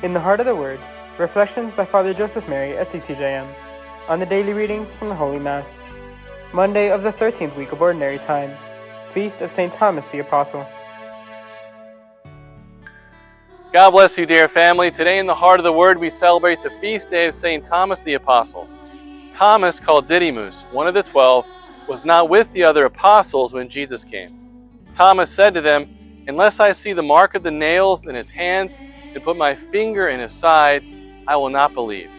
In the Heart of the Word, Reflections by Father Joseph Mary, SCTJM, on the daily readings from the Holy Mass. Monday of the 13th week of Ordinary Time, Feast of St. Thomas the Apostle. God bless you, dear family. Today in the Heart of the Word, we celebrate the feast day of St. Thomas the Apostle. Thomas, called Didymus, one of the 12, was not with the other apostles when Jesus came. Thomas said to them, "Unless I see the mark of the nails in his hands and put my finger in his side, I will not believe."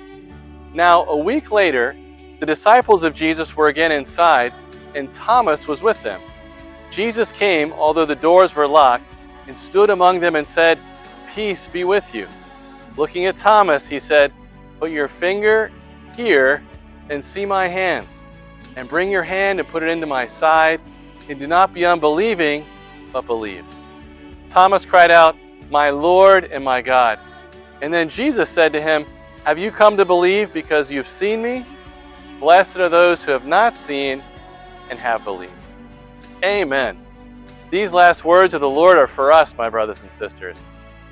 Now, a week later, the disciples of Jesus were again inside, and Thomas was with them. Jesus came, although the doors were locked, and stood among them and said, "Peace be with you." Looking at Thomas, he said, "Put your finger here and see my hands, and bring your hand and put it into my side, and do not be unbelieving, but believe." Thomas cried out, "My Lord and my God." And then Jesus said to him, "Have you come to believe because you've seen me? Blessed are those who have not seen and have believed." Amen. These last words of the Lord are for us, my brothers and sisters.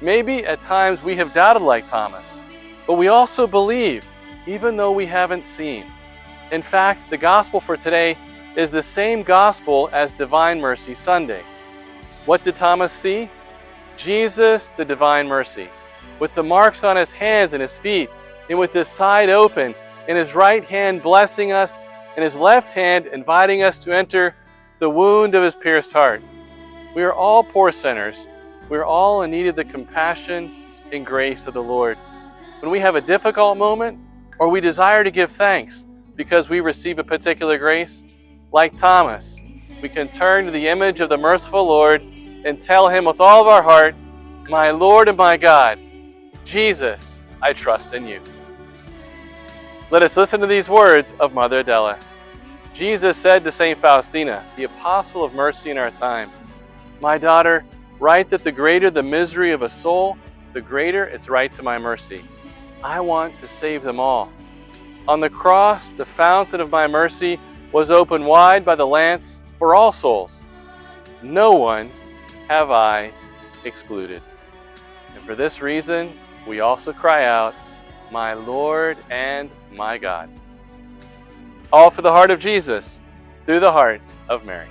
Maybe at times we have doubted like Thomas, but we also believe, even though we haven't seen. In fact, the gospel for today is the same gospel as Divine Mercy Sunday. What did Thomas see? Jesus, the Divine Mercy, with the marks on his hands and his feet, and with his side open, and his right hand blessing us, and his left hand inviting us to enter the wound of his pierced heart. We are all poor sinners. We are all in need of the compassion and grace of the Lord. When we have a difficult moment, or we desire to give thanks because we receive a particular grace, like Thomas, we can turn to the image of the merciful Lord and tell him with all of our heart, "My Lord and my God, Jesus, I trust in you." Let us listen to these words of Mother Adela. Jesus said to St. Faustina, the apostle of mercy in our time, "My daughter, write that the greater the misery of a soul, the greater its right to my mercy. I want to save them all. On the cross, the fountain of my mercy was opened wide by the lance for all souls. No one have I excluded. And for this reason, we also cry out, 'My Lord and my God.'" All for the heart of Jesus, through the heart of Mary.